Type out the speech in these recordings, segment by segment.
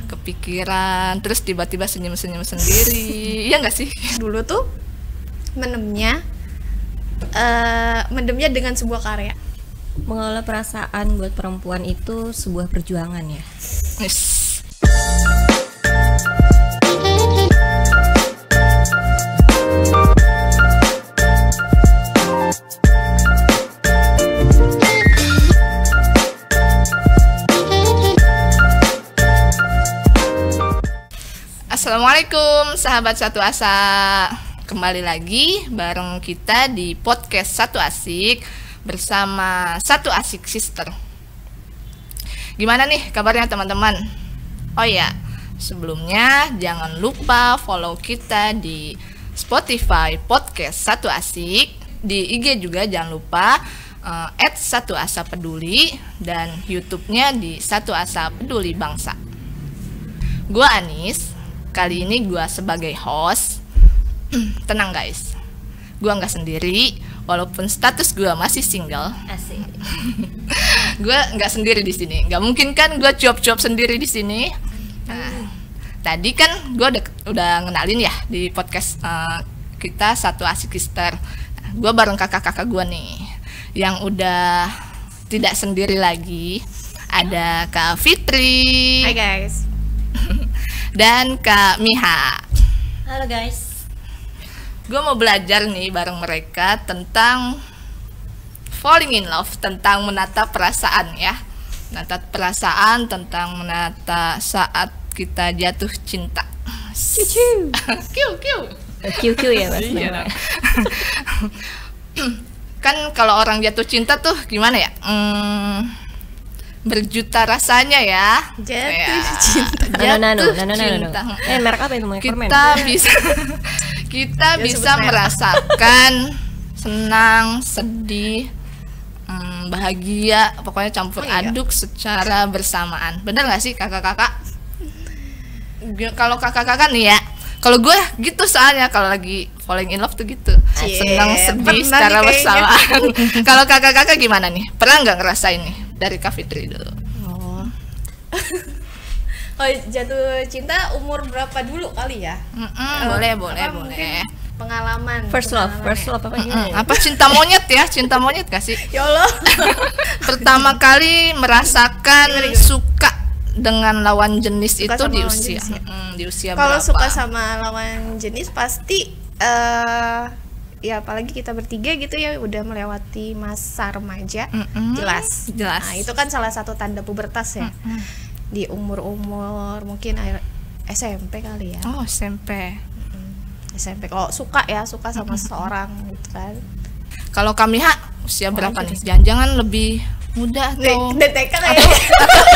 kepikiran, terus tiba-tiba senyum-senyum sendiri. Iya nggak sih? Dulu tuh mendemnya dengan sebuah karya. Mengelola perasaan buat perempuan itu sebuah perjuangan ya. Yes. Assalamualaikum sahabat Satu Asa. Kembali lagi bareng kita di podcast Satu Asik bersama Satu Asik Sister. Gimana nih kabarnya teman-teman? Oh ya, sebelumnya jangan lupa follow kita di Spotify podcast Satu Asik. Di IG juga jangan lupa @Satu Asa Peduli, dan YouTube-nya di Satu Asa Peduli Bangsa. Gua Anis. Kali ini gue sebagai host. Tenang guys, gue nggak sendiri, walaupun status gue masih single. Asik. Gue nggak sendiri di sini. Nggak mungkin kan gue cuap-cuap sendiri di sini. Nah, tadi kan gue udah ngenalin ya di podcast kita Satu Asik Sister. Nah, gue bareng kakak-kakak gue nih, yang udah tidak sendiri lagi. Ada Kak Fitri. Hai guys. Dan Kak Miha. Halo guys. Gue mau belajar nih bareng mereka tentang falling in love, tentang menata perasaan ya. Menata perasaan, tentang menata saat kita jatuh cinta. Ciu. Kiu ya mas. Iya. Kan kalau orang jatuh cinta tuh gimana ya? Berjuta rasanya ya. Jatuh cinta. Nano. Cinta. Merek apa itu? Permen. Kita bisa merasakan senang, sedih, bahagia, pokoknya campur aduk secara bersamaan. Bener nggak sih kakak-kakak? Kalau kakak-kakak nih ya, kalau gue gitu soalnya kalau lagi falling in love tuh gitu, senang, sedih secara bersamaan. Kalau kakak-kakak gimana nih? Pernah nggak ngerasain nih? Dari Kak Fitri dulu. Oh, jatuh cinta umur berapa dulu kali ya? Boleh. Pengalaman. First love apa gini? Apa cinta monyet ya? Cinta monyet gak sih? Ya Allah. Pertama kali merasakan suka dengan lawan jenis Suka itu sama di lawan usia. jenis ya? Di usia Kalau berapa? suka sama lawan jenis pasti ya apalagi kita bertiga gitu ya udah melewati masa remaja. Jelas. Nah, itu kan salah satu tanda pubertas ya. Di umur-umur mungkin SMP kali ya. Oh, SMP. SMP kalau suka sama seseorang gitu kan. Kalau Kamiha usia berapa nih? Jangan-jangan lebih muda atau DTK kayak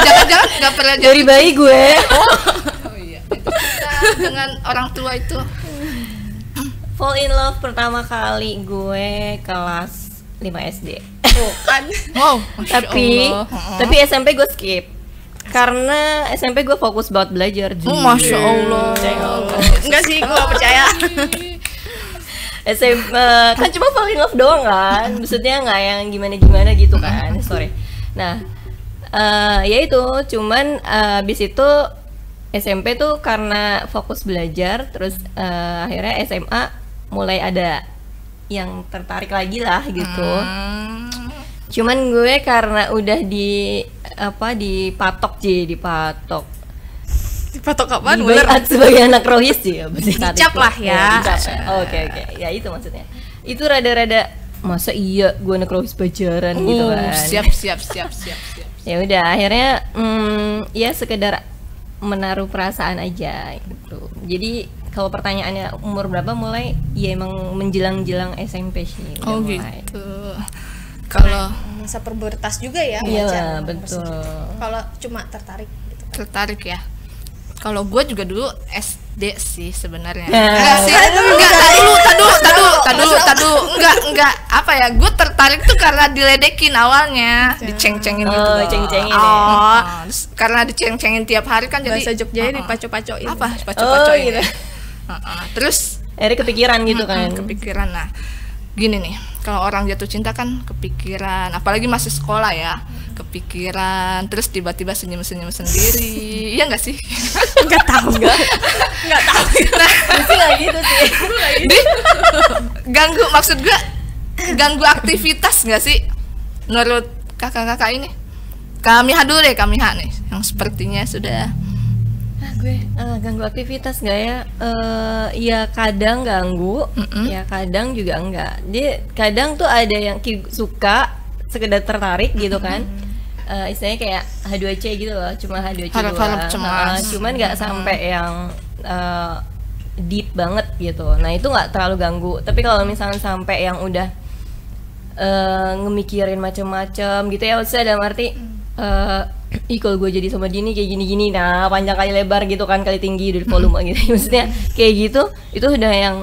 jangan-jangan nggak pernah jadi Dari bayi gue. Oh iya. Kita dengan orang tua itu. Fall in love pertama kali gue kelas 5 SD. kan. Wow, Masya Allah. tapi SMP gue skip. Karena SMP gue fokus buat belajar. Masya Allah. Enggak sih, gue gak percaya. SMP kan cuma fall in love doang kan, maksudnya nggak yang gimana gitu kan. Sorry. Nah, ya itu cuman abis itu SMP tuh karena fokus belajar, terus akhirnya SMA mulai ada yang tertarik lagi lah gitu. Cuman gue karena udah dipatok. Dipatok apaan? Dibaiat sebagai anak rohis sih ya. Dicap lah ya. Oke. Ya itu maksudnya. Itu rada-rada masa iya gue anak rohis pacaran gitu kan. Siap. Ya udah akhirnya ya sekedar menaruh perasaan aja gitu. Jadi kalau pertanyaannya umur berapa mulai, ya emang menjelang SMP sih. Oh mulai. gitu. Kalau masa pubertas juga ya. Iya betul. Kalau cuma tertarik gitu. tertarik ya. Kalau gue juga dulu SD sih sebenarnya. Nah. Enggak sih, tadu. Enggak. Apa ya? Gue tertarik tuh karena diledekin awalnya, diceng-cengin gitu. Oh, ceng-cengin Oh, terus karena diceng-cengin tiap hari kan jadi bahasa Jogjanya dipaco-pacoin. apa? Paco-pacoin. gitu. Terus Akhirnya kepikiran gitu kan. kepikiran. Nah, gini nih, kalau orang jatuh cinta kan kepikiran, apalagi masih sekolah ya, kepikiran, terus tiba-tiba senyum-senyum sendiri. Iya nggak sih? Nggak tahu. Nggak tahu. Nah, sih nggak gitu sih. Ganggu, maksud gue ganggu aktivitas nggak sih menurut kakak-kakak ini? Kamiha dulu deh, Kamiha nih yang sepertinya sudah ganggu aktivitas nggak ya? Ya kadang ganggu, ya kadang juga enggak. Dia kadang tuh ada yang suka sekedar tertarik gitu kan. Istilahnya kayak H2C gitu loh, cuma H2C doang. Cuman nggak sampai yang deep banget gitu. Nah itu nggak terlalu ganggu. Tapi kalau misalnya sampai yang udah ngemikirin macam-macam gitu ya, maksudnya dalam arti kalau gue jadi sama dia nih kayak gini-gini, nah panjang kali lebar gitu kan, kali tinggi dari volume gitu. Maksudnya kayak gitu, itu udah yang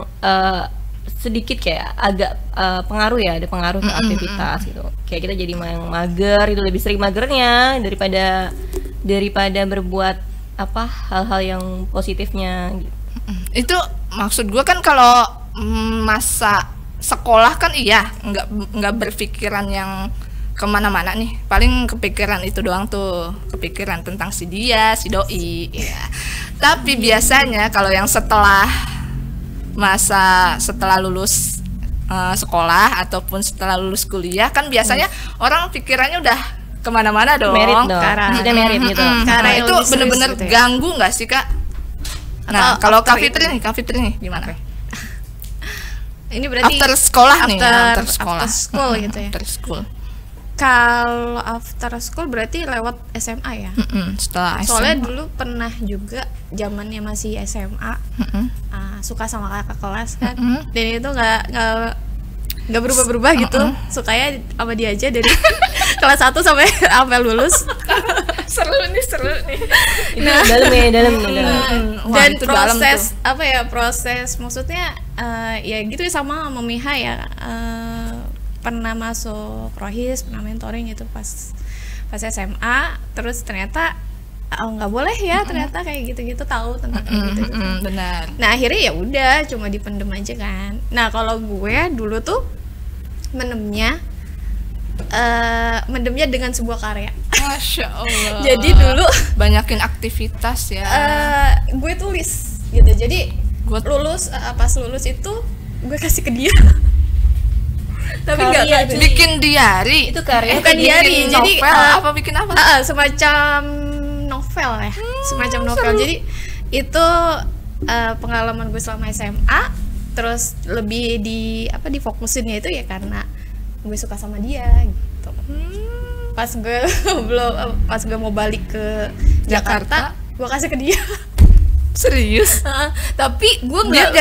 sedikit kayak agak pengaruh ya, ada pengaruh ke aktivitas gitu. Kayak kita jadi mager, itu lebih sering magernya daripada berbuat apa hal-hal yang positifnya gitu. Itu maksud gue kan kalau masa sekolah kan iya nggak berpikiran yang kemana-mana nih, paling kepikiran itu doang tuh, kepikiran tentang si dia, si doi ya. Tapi biasanya kalau yang setelah lulus sekolah ataupun setelah lulus kuliah kan biasanya orang pikirannya udah kemana-mana dong, merit dong, maksudnya merit gitu. Karena itu bener-bener gitu ya? Ganggu nggak sih kak? Nah kalau Kak Fitri nih gimana? Ini berarti after sekolah after school gitu ya. After school. Kalau after school berarti lewat SMA ya. Setelah SMA. Soalnya dulu pernah juga zamannya masih SMA, suka sama kakak kelas kan, dan itu nggak berubah-berubah gitu. Sukanya sama dia aja dari kelas 1 sampai lulus. seru nih. Nah, dalam. Dan proses apa ya, proses maksudnya ya gitu ya, sama Miha ya. Pernah masuk Rohis, pernah mentoring itu pas SMA, terus ternyata nggak boleh ya, ternyata kayak gitu-gitu, tahu tentang kayak gitu. Benar. Nah akhirnya ya udah cuma dipendem aja kan. Nah kalau gue dulu tuh mendemnya dengan sebuah karya. Masya Allah. Jadi dulu banyakin aktivitas ya. Gue tulis gitu. Jadi pas lulus itu gue kasih ke dia. Tapi nggak bikin diary itu karya, bukan diary, jadi apa bikin apa? Semacam novel ya, semacam novel. Jadi itu pengalaman gue selama SMA, terus lebih difokusinnya itu ya karena gue suka sama dia gitu. Pas gue mau balik ke Jakarta, gue kasih ke dia. Serius? Tapi gue nggak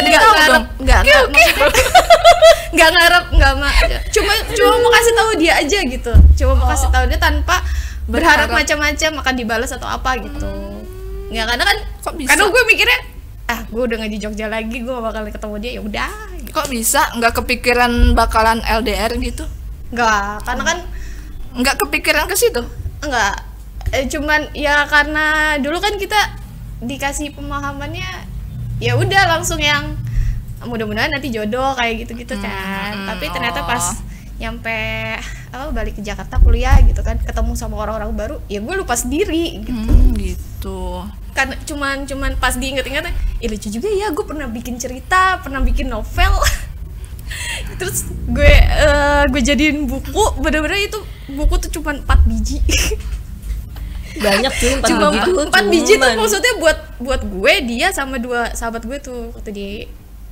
cuma mau kasih tahu dia aja gitu, cuma mau kasih tahu dia tanpa berharap macam-macam akan dibalas atau apa gitu. Nggak, karena gue mikirnya gue udah nggak di Jogja lagi, gue bakal ketemu dia, ya udah gitu. Kok bisa nggak kepikiran bakalan LDR gitu? Nggak, karena kan nggak kepikiran ke situ. Nggak, cuman ya karena dulu kan kita dikasih pemahamannya ya udah langsung yang mudah-mudahan nanti jodoh kayak gitu-gitu kan. Tapi ternyata pas nyampe balik ke Jakarta kuliah gitu kan, ketemu sama orang-orang baru, ya gue lupa sendiri gitu. Gitu. Kan cuman pas diinget-inget, lucu juga ya, gue pernah bikin cerita, pernah bikin novel. Terus gue jadiin buku, bener-bener itu buku tuh cuma 4 biji. Banyak cuy, 4 biji tuh maksudnya buat gue, dia sama 2 sahabat gue tuh waktu di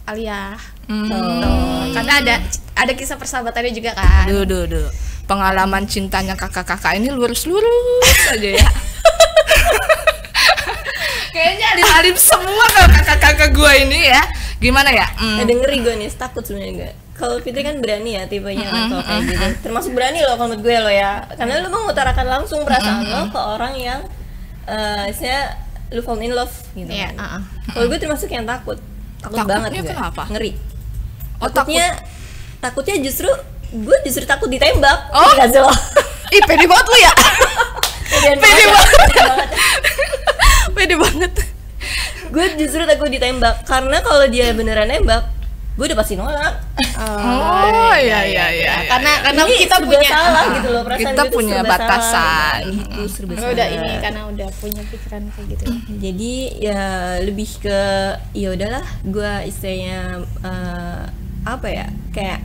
Aliyah. Karena ada kisah persahabatannya juga kan. Duh. Pengalaman cintanya kakak-kakak ini lurus-lurus aja ya. Kayaknya alim-alim semua kalau kakak-kakak gue ini ya. Gimana ya? Ada ngeri gue nih, takut sebenarnya gue. Kalau Fitri kan berani ya tipenya atau kayak gitu. Termasuk berani loh kalau menurut gue lo ya. Karena lo mengutarakan langsung perasaan lo ke orang yang istilahnya lo fall in love gitu. Iya, Kalau gue termasuk yang takut banget gue. Kenapa? Ngeri. Takutnya justru gue takut ditembak. Enggak sih lo. Ih, pede banget lo ya. Pede banget. Gue justru takut ditembak karena kalau dia beneran nembak, gue udah pasti nolak. Iya. Karena ini kita punya salah gitu loh, perasaan kita punya batasan gitu, serba salah. Udah ini karena udah punya pikiran kayak gitu. Jadi ya lebih ke ya udahlah, gue istilahnya apa ya, kayak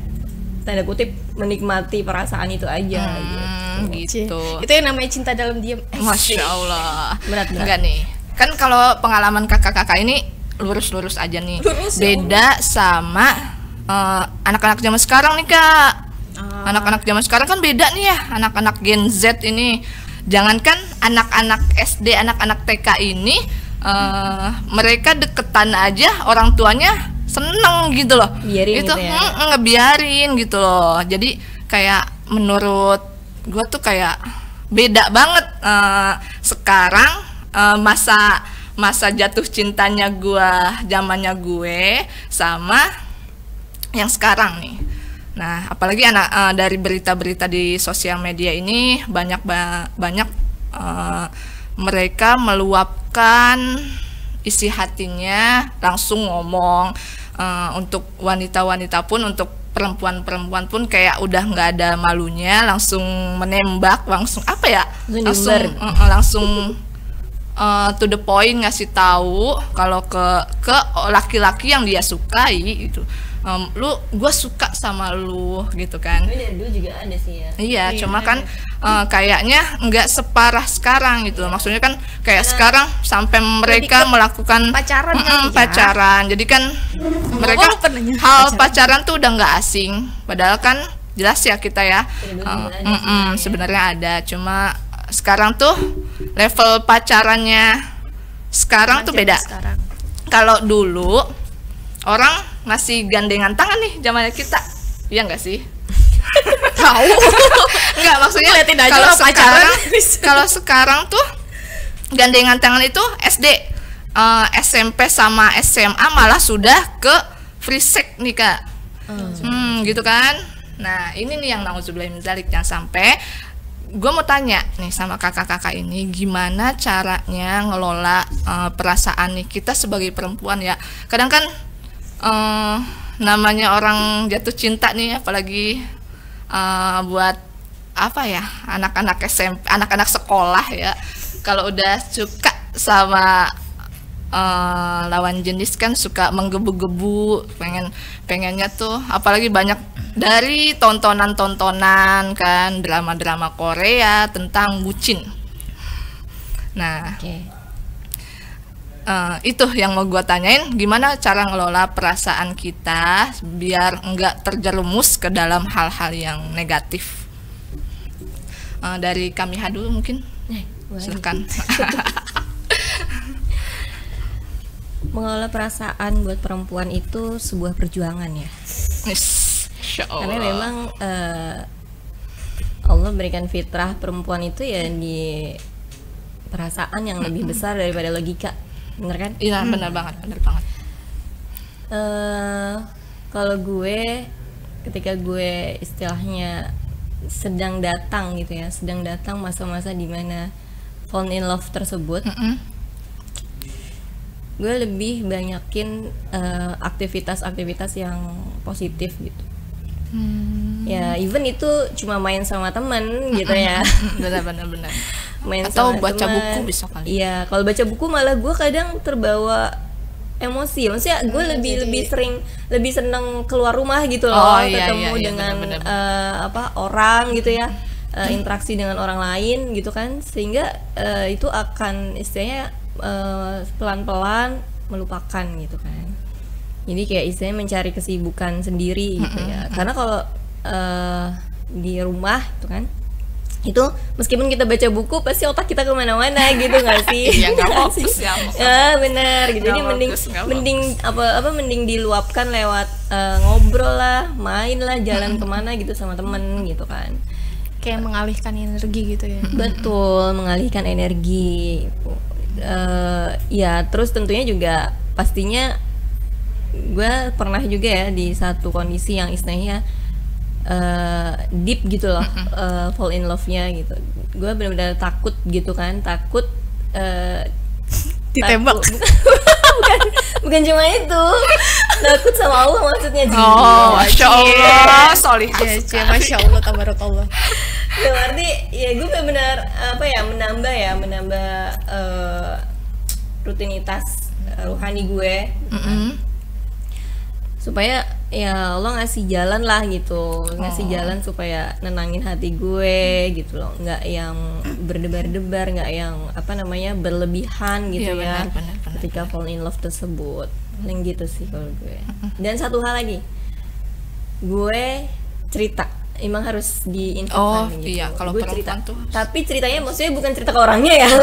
tanda kutip menikmati perasaan itu aja gitu. Itu yang namanya cinta dalam diam. Masya Allah. Berat. Enggak nih, kan kalau pengalaman kakak-kakak ini lurus-lurus aja nih. Beda sama anak-anak zaman sekarang nih Kak. Anak-anak zaman sekarang kan beda nih ya, anak-anak Gen Z ini. Jangankan anak-anak SD, anak-anak TK ini mereka deketan aja orang tuanya seneng gitu loh. Biarin itu gitu ya. Ngebiarin gitu loh. Jadi kayak menurut gue tuh kayak beda banget sekarang masa jatuh cintanya gue zamannya gue sama yang sekarang nih. Nah apalagi dari berita-berita di sosial media ini banyak mereka meluapkan isi hatinya, langsung ngomong. Untuk wanita-wanita pun, untuk perempuan-perempuan pun kayak udah nggak ada malunya, langsung menembak, langsung apa ya, langsung to the point, ngasih tahu kalau ke laki-laki yang dia sukai gitu. Gue suka sama lu gitu kan. Tapi dari dulu juga ada sih ya. Iya, cuma kan kayaknya nggak separah sekarang gitu. Maksudnya kan kayak sekarang sampai mereka melakukan pacaran. Jadi kan mereka hal pacaran tuh udah nggak asing. Padahal kan jelas ya kita ya. Sebenarnya ada, cuma sekarang tuh level pacarannya sekarang tuh beda. Kalau dulu orang masih gandengan tangan nih zamannya kita, iya nggak sih? Tahu? Nggak, maksudnya kalau sekarang tuh gandengan tangan itu SD, SMP sama SMA malah sudah ke free sex nih Kak. Gitu kan? Nah ini nih yang nauzubillah min dzalik, jangan sampai. Gue mau tanya nih sama kakak-kakak ini, gimana caranya ngelola perasaan nih kita sebagai perempuan ya. Kadang kan namanya orang jatuh cinta nih, apalagi buat apa ya, anak-anak SMP, anak-anak sekolah ya, kalau udah suka sama lawan jenis kan suka menggebu-gebu, pengennya tuh, apalagi banyak dari tontonan kan, drama-drama Korea tentang bucin. Nah itu yang mau gue tanyain, gimana cara ngelola perasaan kita biar nggak terjerumus ke dalam hal-hal yang negatif. Dari kami dulu mungkin, silakan. Mengelola perasaan buat perempuan itu sebuah perjuangan ya. Karena memang Allah berikan fitrah perempuan itu ya di perasaan yang lebih besar daripada logika. Bener kan? Iya, benar banget. Kalau gue, ketika gue istilahnya sedang datang gitu ya, sedang datang masa-masa dimana fall in love tersebut, gue lebih banyakin aktivitas-aktivitas yang positif gitu. Ya even itu cuma main sama temen gitu ya. Benar. Main atau sama baca temen. buku bisa kali. Iya, kalau baca buku malah gue kadang terbawa emosi. Maksudnya gue lebih seneng keluar rumah gitu loh, ketemu dengan orang gitu ya, interaksi dengan orang lain gitu kan, sehingga itu akan istilahnya pelan-pelan melupakan gitu kan. Jadi kayak istilahnya mencari kesibukan sendiri gitu ya. Karena kalau di rumah itu kan, itu meskipun kita baca buku pasti otak kita kemana-mana gitu nggak sih? Iya, nggak fokus ya. Benar gitu. Jadi mending diluapkan lewat ngobrol lah, main lah, jalan kemana gitu sama temen gitu kan. Kayak mengalihkan energi gitu ya. Betul, mengalihkan energi. Ya terus tentunya juga pastinya gue pernah juga ya di satu kondisi yang istilahnya deep gitu loh, fall in love-nya gitu. Gue benar-benar takut gitu kan, takut ditembak. bukan cuma itu. Takut sama Allah maksudnya. Oh, Masya Allah, solih. Masya Allah, tabarakallah. Ya berarti ya gue benar menambah rutinitas rohani gue. Supaya ya Allah ngasih jalan lah gitu, ngasih jalan supaya nenangin hati gue gitu loh, nggak yang berdebar-debar, nggak yang berlebihan gitu ya, benar. Ketika fall in love tersebut, yang gitu sih kalau gue. Dan satu hal lagi, gue cerita emang harus diinfokan gitu. Iya, kalau gue cerita tuh. Tapi ceritanya maksudnya bukan cerita ke orangnya ya. No.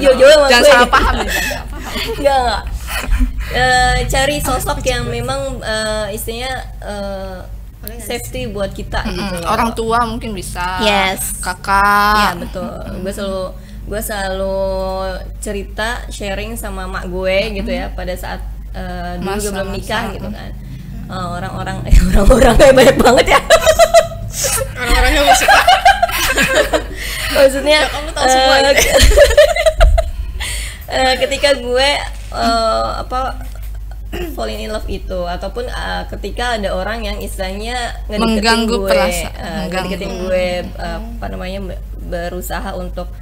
Jauh-jauh sama jangan gue. salah paham. Enggak. Cari sosok yang memang istilahnya safety buat kita gitu. Orang tua mungkin bisa. Yes. Kakak. Iya betul. Gue selalu cerita sharing sama mak gue gitu ya pada saat dulu gue belum nikah gitu kan. Orang-orang kayak banyak banget ya. Orang-orangnya masuk. Maksudnya kamu tahu semua gitu. Ketika gue falling in love itu, ataupun ketika ada orang yang istilahnya mengganggu ngedeketin gue, berusaha untuk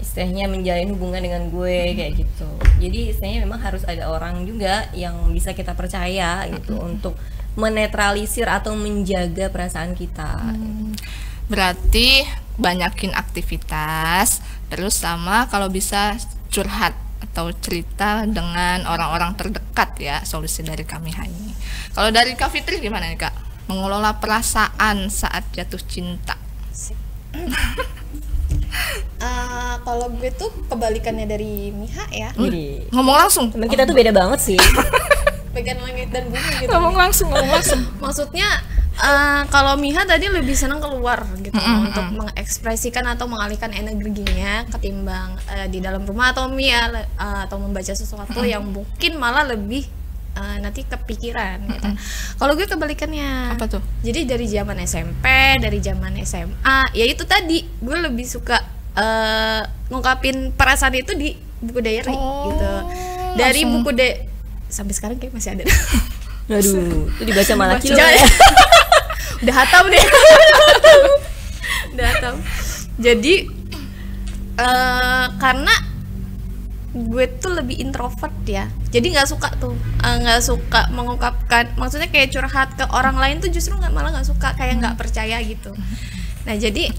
istilahnya menjalin hubungan dengan gue kayak gitu. Jadi istilahnya memang harus ada orang juga yang bisa kita percaya gitu untuk menetralisir atau menjaga perasaan kita. Berarti banyakin aktivitas, terus sama kalau bisa curhat atau cerita dengan orang-orang terdekat ya, solusi dari kami Hani. Kalau dari Kak Fitri gimana nih Kak? Mengelola perasaan saat jatuh cinta. Kalau gue tuh kebalikannya dari Miha ya. Ngomong langsung. Temen kita tuh beda banget sih. Pegang langit dan bumi gitu. Ngomong langsung. Maksudnya kalau Miha tadi lebih senang keluar gitu untuk mengekspresikan atau mengalihkan energinya ketimbang di dalam rumah, atau Miha atau membaca sesuatu yang mungkin malah lebih nanti kepikiran gitu. Kalau gue kebalikannya. Apa tuh? Jadi dari zaman SMP, dari zaman SMA, ya itu tadi gue lebih suka ngungkapin perasaan itu di buku diary gitu. Dari buku sampai sekarang kayak masih ada. Aduh, itu dibaca malah kilo. Udah hatam deh. Udah hatam. Jadi karena gue tuh lebih introvert ya, jadi nggak suka mengungkapkan, maksudnya kayak curhat ke orang lain tuh justru malah nggak suka, kayak nggak percaya gitu. Nah jadi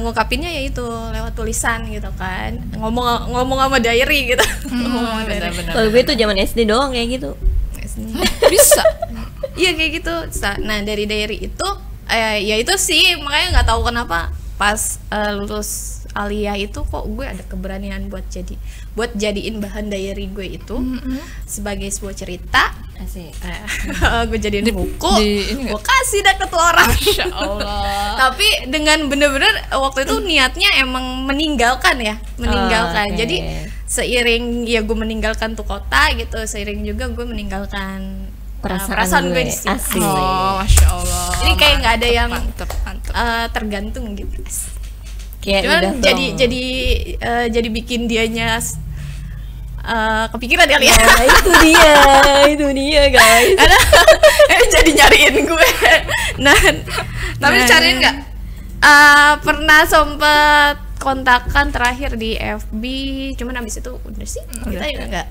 ngungkapinnya ya itu lewat tulisan gitu kan, ngomong sama diary gitu. Kalau gue tuh zaman SD doang kayak gitu. Bisa. Iya kayak gitu. Nah dari diary itu ya itu sih, makanya nggak tahu kenapa pas lulus aliyah itu kok gue ada keberanian buat jadiin bahan diary gue itu sebagai sebuah cerita. Gue jadiin buku, gue kasih dah ke tuh orang. Masya Allah. Tapi dengan bener-bener waktu itu niatnya emang meninggalkan. Jadi seiring ya gue meninggalkan tuh kota gitu, seiring juga gue meninggalkan perasaan gue di situ. Masya Allah. Jadi kayak nggak ada yang mantep. tergantung gitu. Cuman jadi bikin dianya kepikiran kali ya. Nah, itu dia guys. Jadi nyariin gue. Tapi cariin nggak? Pernah sempet kontakan terakhir di FB, cuman abis itu udah sih kita juga nggak.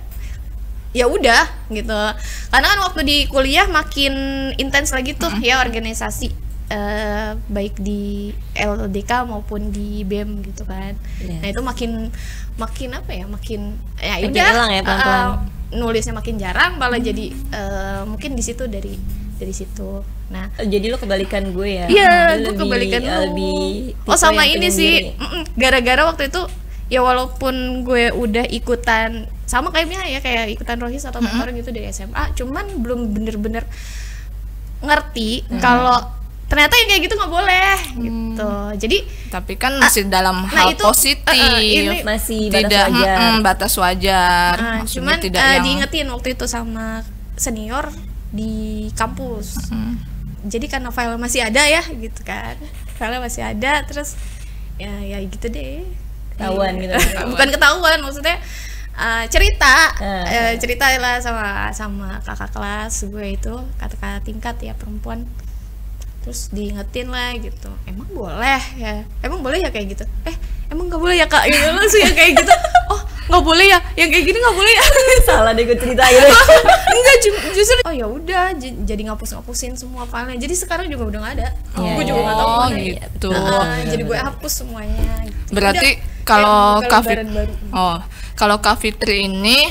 Ya udah gitu. Karena kan waktu di kuliah makin intens lagi tuh ya organisasi. Baik di LDK maupun di BEM gitu kan. Nah itu makin apa ya, makin ya udah hilang ya pelan-pelan. Nulisnya makin jarang, malah jadi mungkin di situ dari situ. Nah jadi lo kebalikan gue ya. Iya, gue kebalikan lebih sama ini sih gara-gara waktu itu ya, walaupun gue udah ikutan sama kayak Mia ya, kayak ikutan rohis atau motor gitu dari SMA, cuman belum bener-bener ngerti kalau ternyata yang kayak gitu nggak boleh gitu. Jadi tapi kan masih dalam hal itu, positif, ini masih tidak batas wajar. Cuman tidak yang diingetin waktu itu sama senior di kampus. Jadi karena file masih ada ya gitu kan, file masih ada, terus ya gitu deh. Ketahuan gitu. Bukan ketahuan, maksudnya cerita lah sama kakak kelas gue itu, kakak tingkat ya perempuan. Terus diingetin lah gitu, emang boleh ya kayak gitu, emang nggak boleh ya kak, gitu langsung ya kayak gitu. Oh nggak boleh ya, yang kayak gini nggak boleh ya. Salah deh gue ceritain. Enggak, justru oh ya udah jadi ngapusin semua filenya. Jadi sekarang juga udah nggak ada. Gue juga nggak tahu mana gitu. Jadi gue hapus semuanya gitu. Berarti kalau kalau Kak Fitri ini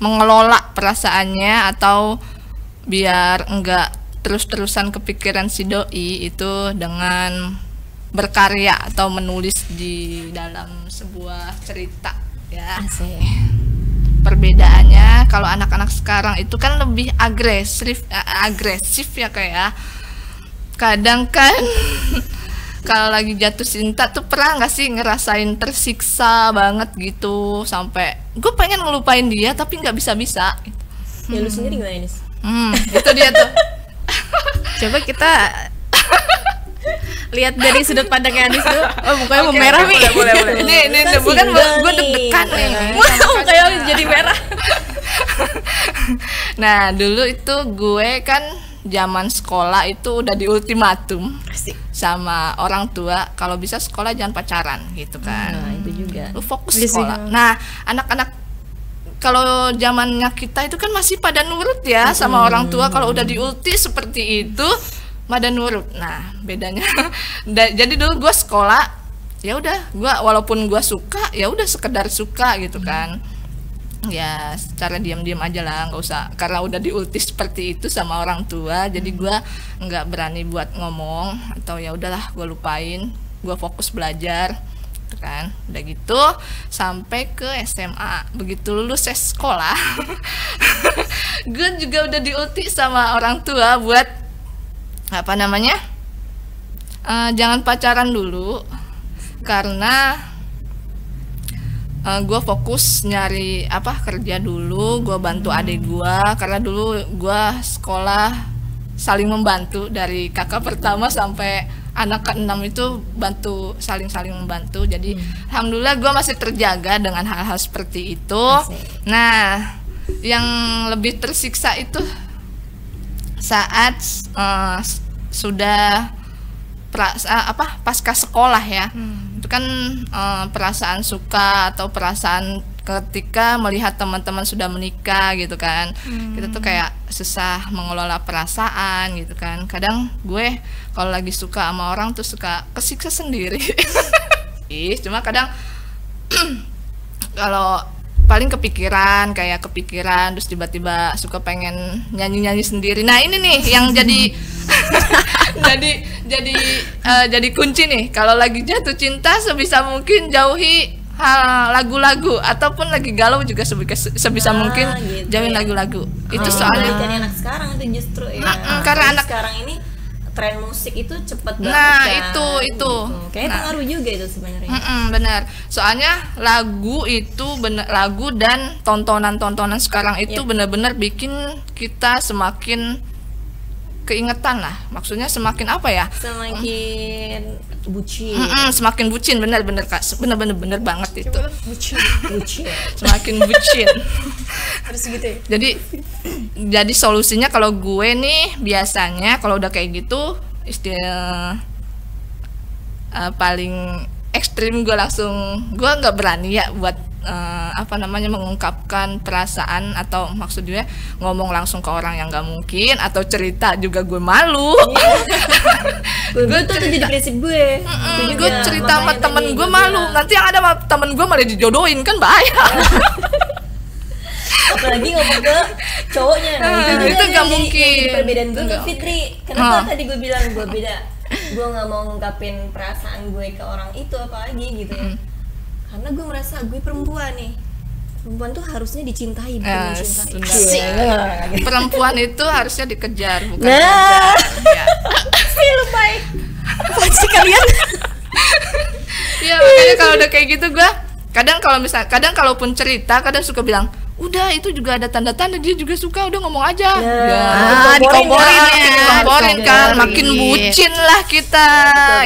mengelola perasaannya atau biar enggak terus-terusan kepikiran si doi itu dengan berkarya atau menulis di dalam sebuah cerita ya. Asik. Perbedaannya kalau anak-anak sekarang itu kan lebih agresif ya kayak kadang kan kalau lagi jatuh cinta tuh pernah nggak sih ngerasain tersiksa banget gitu sampai gue pengen ngelupain dia tapi nggak bisa. Ya lu sendiri gimana Nis? Itu dia tuh. Coba kita lihat dari sudut pandangnya Anis tuh. Oh mukanya mau merah nih. Boleh. Ini bukan gue deg-degan nih. Wow, kayak jadi merah. Nah dulu itu gue kan zaman sekolah itu udah di ultimatum sama orang tua kalau bisa sekolah jangan pacaran gitu kan. Nah itu juga. Lu fokus sekolah. Nah anak-anak kalau zamannya kita itu kan masih pada nurut ya sama orang tua. Kalau udah di ulti seperti itu pada nurut. Nah bedanya jadi dulu gue sekolah ya udah gue walaupun gue suka ya udah sekedar suka gitu kan. Ya secara diam-diam aja lah, nggak usah karena udah diulti seperti itu sama orang tua. Jadi gue nggak berani buat ngomong atau ya udahlah gue lupain, gue fokus belajar kan. Udah gitu sampai ke SMA. Begitu lulus sekolah gue juga udah diulti sama orang tua buat jangan pacaran dulu karena gue fokus nyari kerja dulu. Gue bantu adik gue karena dulu gue sekolah saling membantu dari kakak pertama sampai anak ke-6 itu saling membantu. Jadi alhamdulillah gue masih terjaga dengan hal-hal seperti itu. Nah yang lebih tersiksa itu saat sudah pasca sekolah ya. Itu kan perasaan suka atau perasaan ketika melihat teman-teman sudah menikah gitu kan. Kita tuh kayak susah mengelola perasaan gitu kan. Kadang gue kalau lagi suka sama orang tuh suka kesiksa sendiri. Cuma kadang kalau paling kepikiran terus tiba-tiba suka pengen nyanyi sendiri. Nah ini nih yang jadi jadi kunci nih. Kalau lagi jatuh cinta sebisa mungkin jauhi lagu-lagu ataupun lagi galau juga sebisa mungkin gitu, jauhin lagu-lagu. Itu soalnya kan anak sekarang itu justru ya. Karena anak sekarang ini tren musik itu cepet banget. Nah kan? itu kayak pengaruh juga itu sebenarnya. Benar. Soalnya lagu dan tontonan sekarang itu benar-benar bikin kita semakin keingetan lah. Maksudnya semakin semakin bucin. Semakin bucin, benar-benar Kak. Benar banget itu. Bucin. Semakin bucin. Harus gitu ya. Jadi solusinya kalau gue nih biasanya kalau udah kayak gitu istilah paling ekstrim gue nggak berani ya buat mengungkapkan perasaan atau maksudnya ngomong langsung ke orang yang nggak mungkin atau cerita juga gue malu. Gue tuh jadi prinsip gue. Gue cerita sama temen gue malu. Nanti yang ada sama temen gue malah dijodohin kan bahaya. Apalagi ngomong ke cowoknya. Itu nggak mungkin. Jadi perbedaan gue ke Fitri. Kenapa tadi gue bilang gue beda? Gue nggak mau ngungkapin perasaan gue ke orang itu apalagi gitu ya. Karena gue merasa gue perempuan nih. Perempuan tuh harusnya dicintai, bukan dicintai. Perempuan itu harusnya dikejar, bukan dikejar. Sih lu baik. Apa sih kalian? Ya makanya kalau udah kayak gitu gue kadang kalaupun cerita kadang suka bilang udah itu juga ada tanda-tanda dia juga suka, udah ngomong aja. Dikomporin kan, makin bucin lah kita,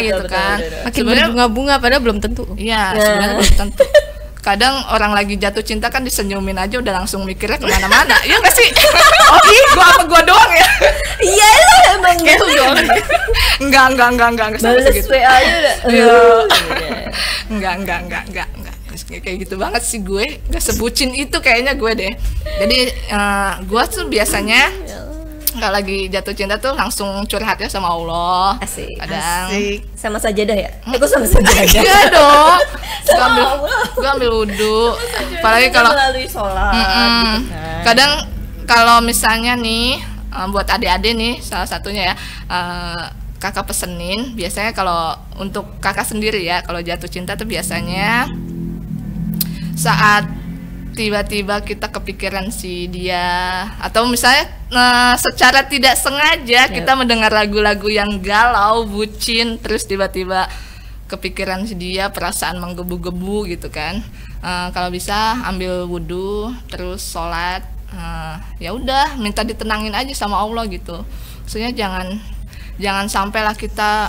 gitu kan. Makin berbunga-bunga padahal belum tentu. Iya, sebenarnya belum tentu. kadang orang lagi jatuh cinta kan disenyumin aja udah langsung mikirnya kemana-mana. Iya nggak sih? Oh gua doang ya? Iya lo emang gitu doang. Enggak balas WA nya udah enggak kayak gitu banget sih gue, nggak sebucin itu kayaknya gue deh. Jadi gue tuh biasanya kalau lagi jatuh cinta tuh langsung curhatnya sama Allah. Asik. Kadang sama sajadah ya? Aku sama sajadah. Iya dong. Gue ambil wudhu. Apalagi kalau melalui sholat. Gitu kan. Kadang kalau misalnya nih buat adik-adik nih salah satunya ya. Kakak pesenin biasanya kalau untuk kakak sendiri ya, kalau jatuh cinta tuh biasanya saat tiba-tiba kita kepikiran si dia, atau misalnya secara tidak sengaja kita mendengar lagu-lagu yang galau, bucin, terus tiba-tiba kepikiran si dia, perasaan menggebu-gebu gitu kan. Kalau bisa ambil wudhu terus sholat, ya udah minta ditenangin aja sama Allah gitu. Maksudnya jangan sampailah kita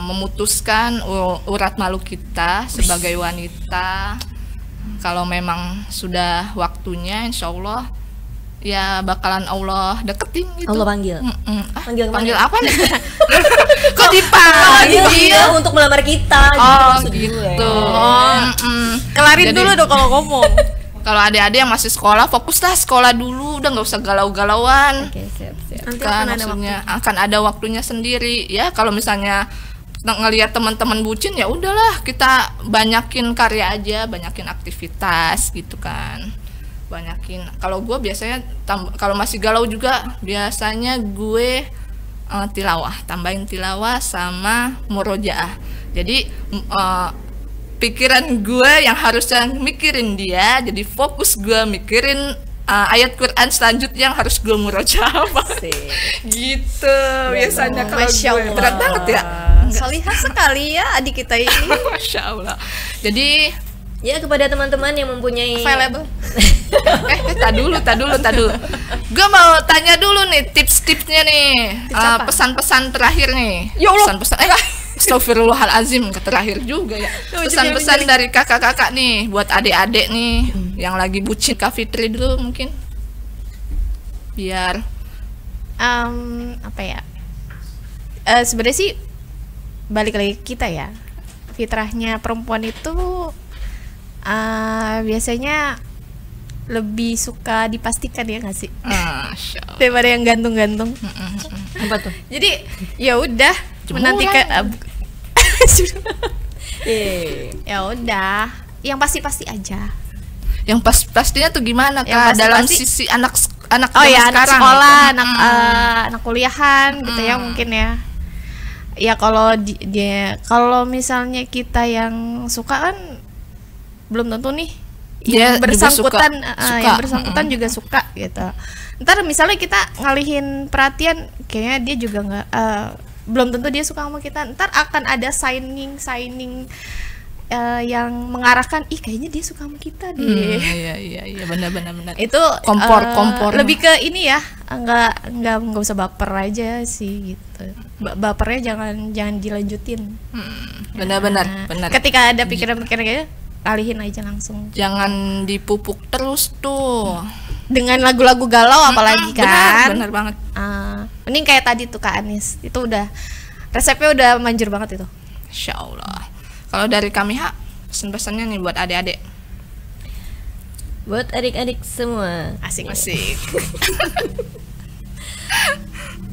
memutuskan urat malu kita sebagai wanita. Kalau memang sudah waktunya, insya Allah ya bakalan Allah deketin gitu. Allah panggil. Panggil apa nih? Kok dipanggil untuk melamar kita? Gitu. Kelarin dulu dong kalau ngomong. Kalau adik-adik yang masih sekolah, fokuslah sekolah dulu, udah nggak usah galau-galauan. Oke, siap. Nanti Kan maksudnya akan ada waktunya sendiri. Ya kalau misalnya ngelihat teman-teman bucin, ya udahlah kita banyakin karya aja, banyakin aktivitas gitu kan. Banyakin. Kalau gue biasanya kalau masih galau juga biasanya gue tilawah, tambahin tilawah sama murojaah. Jadi pikiran gue yang harusnya mikirin dia, jadi fokus gue mikirin ayat Quran selanjutnya yang harus gue murojaah gitu. Biasanya kalau gue berat banget ya. Solihah sekali ya adik kita ini. Masya Allah. Jadi ya kepada teman-teman yang mempunyai available. Tak dulu. Gue mau tanya dulu nih tips-tipsnya nih. Pesan-pesan terakhir nih. Ya Allah. Pesan-pesan. Astagfirullahalazim, terakhir juga ya. Pesan-pesan dari kakak-kakak nih buat adik-adik nih yang lagi bucin. Kak Fitri dulu mungkin. Biar apa ya? Sebenarnya sih balik lagi kita ya. Fitrahnya perempuan itu biasanya lebih suka dipastikan ya nggak sih? Daripada yang gantung-gantung. Apa tuh? Jadi ya udah menantikan ya udah yang pasti aja. Yang pastinya tuh gimana Kak? Dalam sisi anak anak sekarang, sekolah, gitu. anak kuliahan gitu ya mungkin ya. Ya kalau kalau misalnya kita yang suka kan belum tentu nih yang bersangkutan yang bersangkutan juga suka gitu. Ntar misalnya kita ngalihin perhatian, kayaknya dia juga nggak belum tentu dia suka sama kita. Ntar akan ada signing yang mengarahkan, kayaknya dia suka sama kita deh. Iya benar. Itu kompor lebih ke ini ya, nggak usah baper aja sih gitu. Bapernya jangan dilanjutin. Benar. Ketika ada pikiran-pikiran kayak alihin aja langsung. Jangan dipupuk terus tuh dengan lagu-lagu galau apalagi kan. Benar banget. Mending kayak tadi tuh Kak Anis, itu udah resepnya udah manjur banget itu. Insya Allah. Kalau dari kami pesan-pesannya nih buat adik-adik. Buat adik-adik semua. Asik.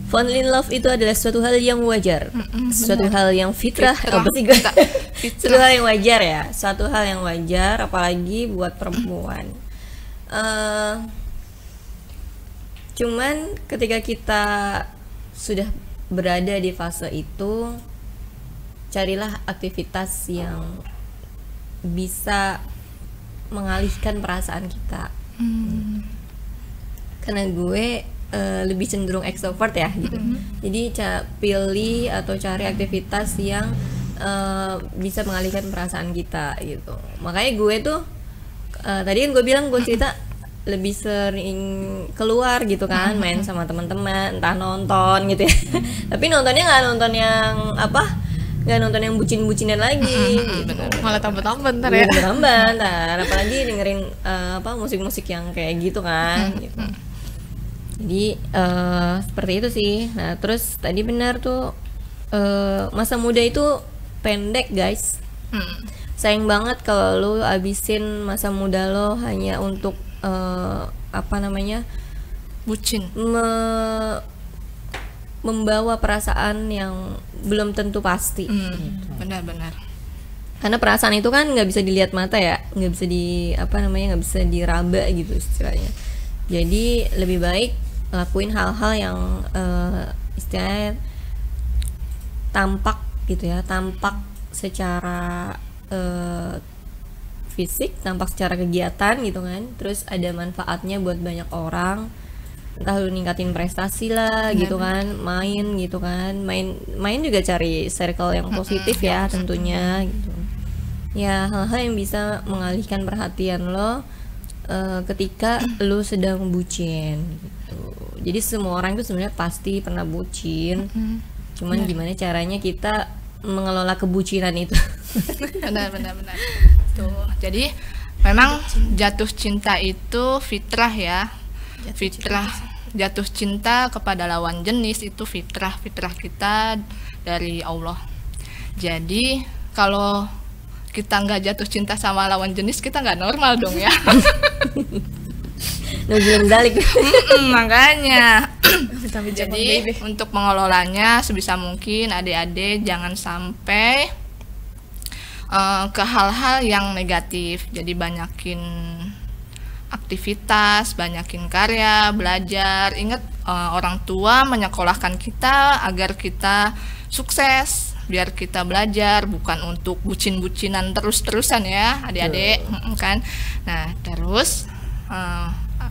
Fall in love itu adalah suatu hal yang wajar, suatu hal yang fitrah. Suatu hal yang wajar ya, suatu hal yang wajar, apalagi buat perempuan. Cuman ketika kita sudah berada di fase itu, carilah aktivitas yang bisa mengalihkan perasaan kita. Karena gue lebih cenderung extrovert ya gitu. Jadi pilih atau cari aktivitas yang bisa mengalihkan perasaan kita gitu. Makanya gue tuh tadi kan gue bilang gue cerita lebih sering keluar gitu kan, main sama teman-teman, entah nonton gitu ya. Tapi nontonnya nggak nonton yang nggak nonton yang bucin-bucinan lagi gitu. Malah tambah-tambah ntar ya. Tambah ntar, apalagi dengerin musik-musik yang kayak gitu kan gitu. Jadi seperti itu sih. Nah terus tadi benar tuh, masa muda itu pendek guys. Sayang banget kalau lu abisin masa muda lo hanya untuk bucin, membawa perasaan yang belum tentu pasti. Benar-benar. Karena perasaan itu kan nggak bisa dilihat mata ya, nggak bisa nggak bisa diraba gitu istilahnya. Jadi lebih baik lakuin hal-hal yang istilahnya tampak gitu ya, tampak secara fisik, tampak secara kegiatan gitu kan, terus ada manfaatnya buat banyak orang, entah lu ningkatin prestasi lah gitu kan, main gitu kan, main juga cari circle yang positif ya tentunya gitu ya, hal-hal yang bisa mengalihkan perhatian lo ketika lu sedang bucin gitu. Jadi semua orang itu sebenarnya pasti pernah bucin, cuman gimana caranya kita mengelola kebucinan itu. benar. Tuh, jadi memang jatuh cinta itu fitrah ya. Jatuh cinta kepada lawan jenis itu fitrah kita dari Allah. Jadi kalau kita nggak jatuh cinta sama lawan jenis, kita nggak normal dong ya. belum balik. Makanya jadi untuk mengelolanya sebisa mungkin adik-adik jangan sampai ke hal-hal yang negatif. Jadi banyakin aktivitas, banyakin karya, belajar. Ingat orang tua menyekolahkan kita agar kita sukses, biar kita belajar, bukan untuk bucin-bucinan terus-terusan ya adik-adik kan. Nah terus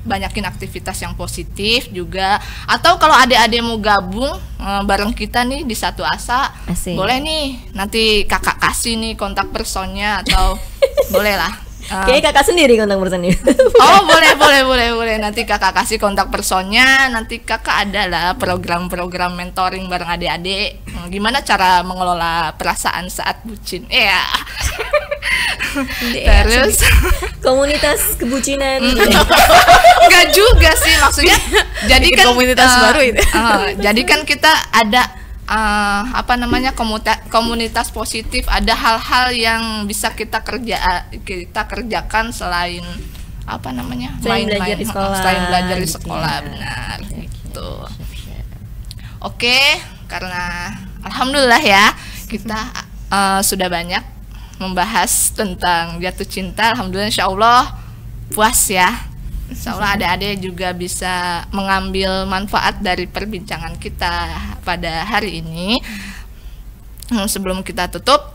banyakin aktivitas yang positif juga. Atau kalau adik-adik mau gabung bareng kita nih di Satu Asa, boleh nih nanti kakak kasih nih kontak personnya atau boleh lah. Kayaknya kakak sendiri kontak personnya. Oh boleh nanti kakak kasih kontak personnya. Nanti kakak ada lah program-program mentoring bareng adik-adik, gimana cara mengelola perasaan saat bucin. Iya. Terus komunitas kebucinan. Enggak juga sih, maksudnya jadi kan komunitas baru itu. Jadi kan kita ada komunitas positif, ada hal-hal yang bisa kita kerjakan selain selain belajar di sekolah. Selain belajar di sekolah, benar gitu. Oke, karena alhamdulillah ya kita sudah banyak membahas tentang jatuh cinta. Alhamdulillah, insyaallah puas ya. Insyaallah adik-adik juga bisa mengambil manfaat dari perbincangan kita pada hari ini. Sebelum kita tutup,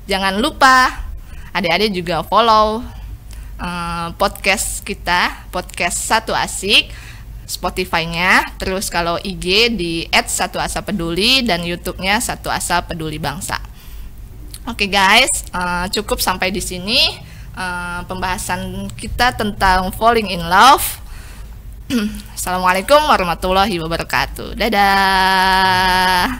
jangan lupa adik-adik juga follow podcast kita, podcast Satu Asik, Spotify-nya. Terus kalau IG di @satuasapeduli dan YouTube-nya Satu Asa Peduli Bangsa. Oke guys, cukup sampai di sini pembahasan kita tentang falling in love. Assalamualaikum warahmatullahi wabarakatuh. Dadah.